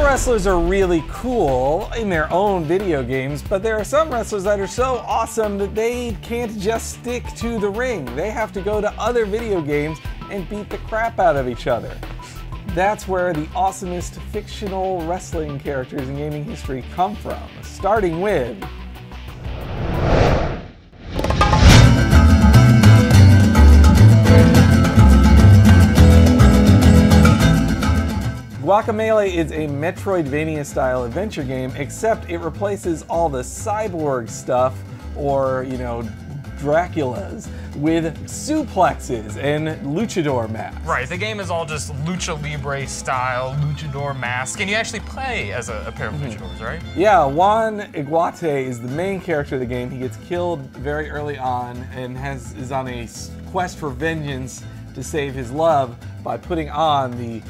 wrestlers are really cool in their own video games, but there are some wrestlers that are so awesome that they can't just stick to the ring. They have to go to other video games and beat the crap out of each other. That's where the awesomest fictional wrestling characters in gaming history come from, starting with Guacamelee is a Metroidvania-style adventure game, except it replaces all the cyborg stuff, or, you know, Draculas, with suplexes and luchador masks. Right, the game is all just lucha libre style, luchador mask, and you actually play as a pair of luchadors, right? Yeah, Juan Iguate is the main character of the game. He gets killed very early on and is on a quest for vengeance to save his love by putting on the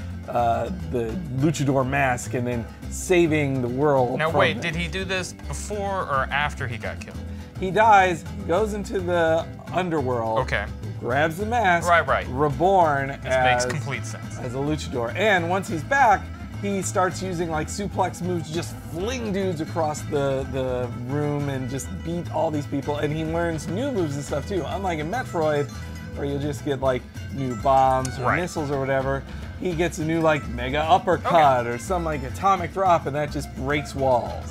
luchador mask and then saving the world. Now wait, did he do this before or after he got killed? He dies, goes into the underworld, okay, grabs the mask, right. reborn makes complete sense. As a luchador. And once he's back, he starts using like suplex moves to just fling dudes across the room and just beat all these people. And he learns new moves and stuff too. Unlike in Metroid, where you'll just get like new bombs or missiles or whatever, he gets a new like mega uppercut or some like atomic drop, and that just breaks walls.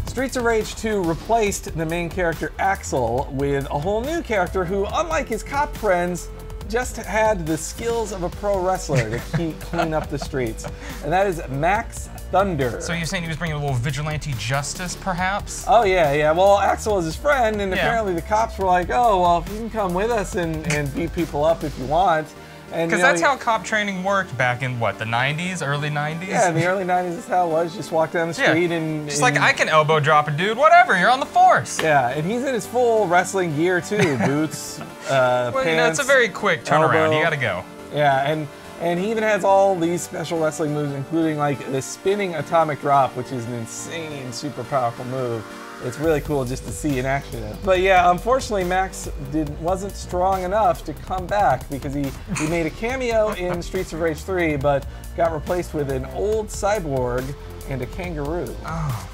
Streets of Rage 2 replaced the main character Axel with a whole new character who, unlike his cop friends, just had the skills of a pro wrestler to clean up the streets. And that is Max Thunder. So you're saying he was bringing a little vigilante justice, perhaps? Oh yeah. Well, Axel was his friend, and apparently the cops were like, oh, well, you can come with us and beat people up if you want. Because that's how cop training worked back in, what, the 90s, early 90s? Yeah, in the early 90s is how it was. Just walk down the street and... Just like, I can elbow drop a dude, whatever, you're on the force. Yeah, and he's in his full wrestling gear too, boots, well, pants, you know, it's a very quick turnaround, elbow. You gotta go. Yeah, and he even has all these special wrestling moves, including like the spinning atomic drop, which is an insane, super powerful move. It's really cool just to see in action. But yeah, unfortunately, Max wasn't strong enough to come back because he made a cameo in Streets of Rage 3, but got replaced with an old cyborg and a kangaroo. Oh.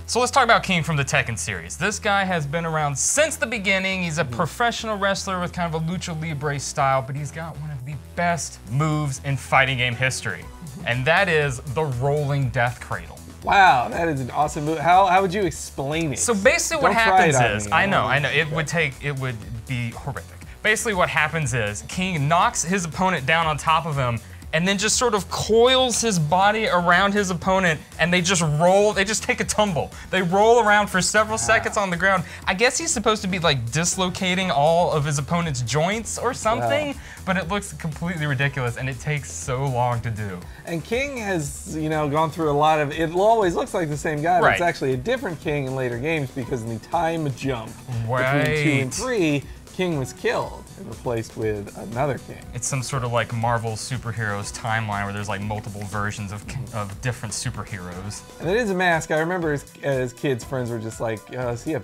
So let's talk about King from the Tekken series. This guy has been around since the beginning. He's a professional wrestler with kind of a lucha libre style, but he's got one of the best moves in fighting game history, and that is the rolling death cradle. Wow, that is an awesome move. How would you explain it? So basically what happens is, I know, it would be horrific. Basically what happens is, King knocks his opponent down on top of him, and then just sort of coils his body around his opponent, and they just roll, they just take a tumble. They roll around for several seconds on the ground. I guess he's supposed to be like dislocating all of his opponent's joints or something, but it looks completely ridiculous, and it takes so long to do. And King has, you know, gone through a lot of, it always looks like the same guy, but it's actually a different King in later games because in the time jump between 2 and 3, King was killed and replaced with another King. It's some sort of like Marvel superheroes timeline where there's like multiple versions of different superheroes. And it is a mask. I remember as kids, friends were just like, is he a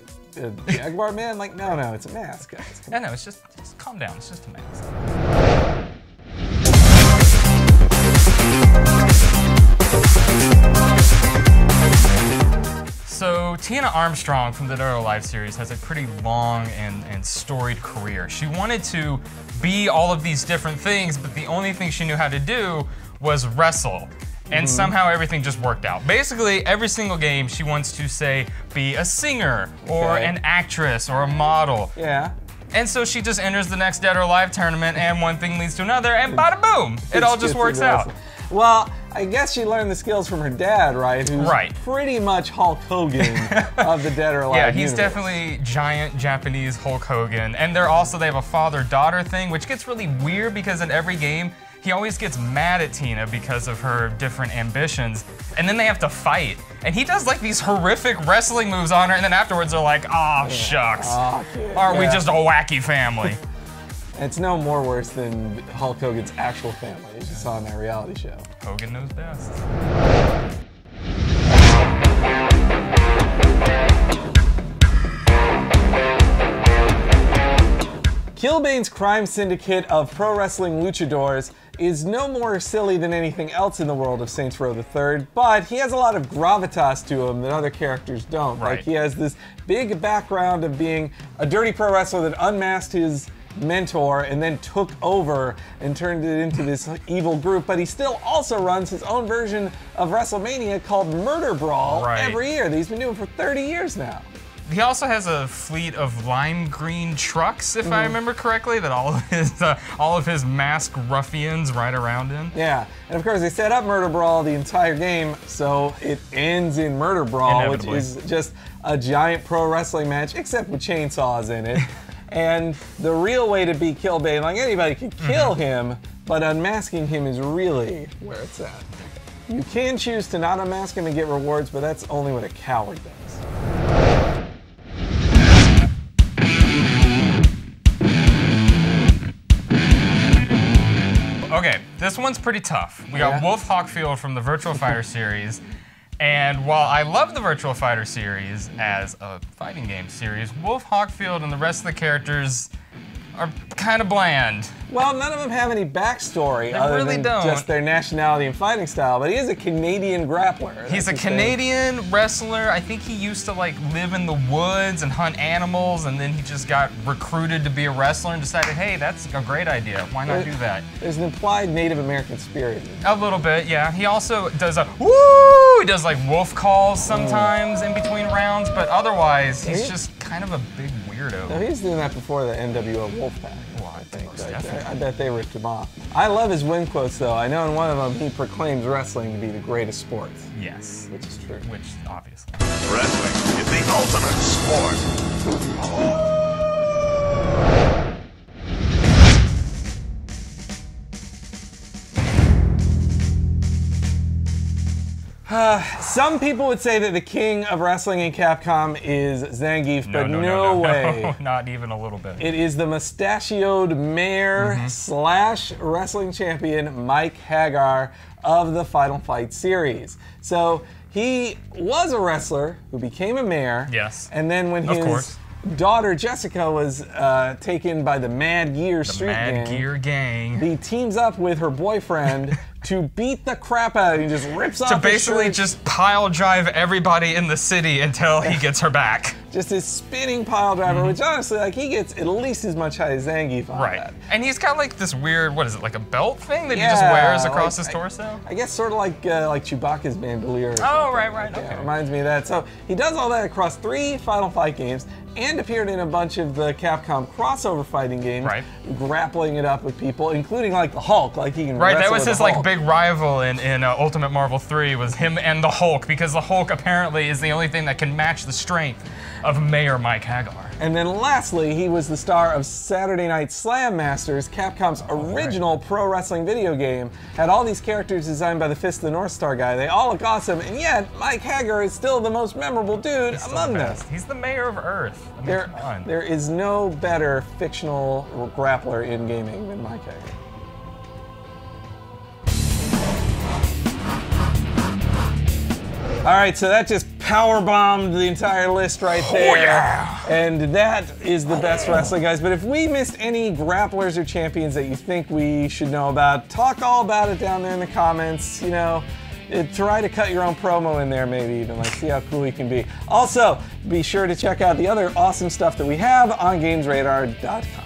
Jaguar man? Like, no, it's a mask, guys. No, it's just calm down. It's just a mask. So Tina Armstrong from the Dead or Alive series has a pretty long and storied career. She wanted to be all of these different things, but the only thing she knew how to do was wrestle. And somehow everything just worked out. Basically, every single game she wants to, say, be a singer, or an actress, or a model. Yeah. And so she just enters the next Dead or Alive tournament, and one thing leads to another, and bada boom! It all just works out. Well, I guess she learned the skills from her dad, right? Who's pretty much Hulk Hogan of the Dead or Alive he's definitely giant Japanese Hulk Hogan. And they have a father-daughter thing, which gets really weird because in every game, he always gets mad at Tina because of her different ambitions, and then they have to fight. And he does like these horrific wrestling moves on her, and then afterwards they're like, "Aw, shucks. Aren't we just a wacky family?" And it's no more worse than Hulk Hogan's actual family, as you saw in that reality show. Hogan knows best. Killbane's crime syndicate of pro wrestling luchadors is no more silly than anything else in the world of Saints Row III, but he has a lot of gravitas to him that other characters don't. Right. Like, he has this big background of being a dirty pro wrestler that unmasked his mentor and then took over and turned it into this evil group, but he still also runs his own version of WrestleMania called Murder Brawl every year that he's been doing for 30 years now. He also has a fleet of lime green trucks, if I remember correctly, that all of his masked ruffians ride around in. Yeah, and of course they set up Murder Brawl the entire game, so it ends in Murder Brawl, which is just a giant pro wrestling match, except with chainsaws in it. And the real way to beat Killbane, like, anybody can kill him, but unmasking him is really where it's at. You can choose to not unmask him and get rewards, but that's only what a coward does. Okay, this one's pretty tough. We got Wolf Hawkfield from the Virtua Fighter series, and while I love the Virtua Fighter series as a fighting game series, Wolf Hawkfield and the rest of the characters are kind of bland. Well, none of them have any backstory other than just their nationality and fighting style, but he is a Canadian grappler. He's a Canadian wrestler. I think he used to like live in the woods and hunt animals, and then he just got recruited to be a wrestler and decided, hey, that's a great idea. Why not do that? There's an implied Native American spirit. A little bit, yeah. He also does a woo! He does like wolf calls sometimes in between rounds, but otherwise he's just kind of a big weirdo. No, he was doing that before the NWO Wolfpack. Well, I think I bet they ripped him off. I love his win quotes, though. I know in one of them he proclaims wrestling to be the greatest sport. Yes. Which is true. Which, obviously. Wrestling is the ultimate sport. Some people would say that the king of wrestling in Capcom is Zangief, but no way. Not even a little bit. It is the mustachioed mayor slash wrestling champion, Mike Haggar, of the Final Fight series. So he was a wrestler who became a mayor. Yes. And then when his daughter Jessica was taken by the Mad Gear Gang, he teams up with her boyfriend to beat the crap out of him. He just rips off his shirt. To basically just pile drive everybody in the city until he gets her back. Just his spinning pile driver, which honestly, like, he gets at least as much high as Zangief on that. And he's got like this weird, what is it, like a belt thing that he just wears across his torso? I guess sort of like Chewbacca's bandolier. Oh, right, okay. Yeah, reminds me of that. So he does all that across 3 Final Fight games and appeared in a bunch of the Capcom crossover fighting games, grappling it up with people, including like the Hulk. Like, he can that was his like big rival in Ultimate Marvel 3, was him and the Hulk, because the Hulk apparently is the only thing that can match the strength of Mayor Mike Haggar. And then lastly, he was the star of Saturday Night Slam Masters, Capcom's original pro wrestling video game. Had all these characters designed by the Fist of the North Star guy. They all look awesome, and yet Mike Haggar is still the most memorable dude among them. He's the mayor of Earth. I mean, there is no better fictional grappler in gaming than Mike Haggar. All right, so that just power-bombed the entire list right there. Oh, yeah. And that is the best wrestling, guys. But if we missed any grapplers or champions that you think we should know about, talk all about it down there in the comments. You know, try to cut your own promo in there, maybe even, like, see how cool you can be. Also, be sure to check out the other awesome stuff that we have on GamesRadar.com.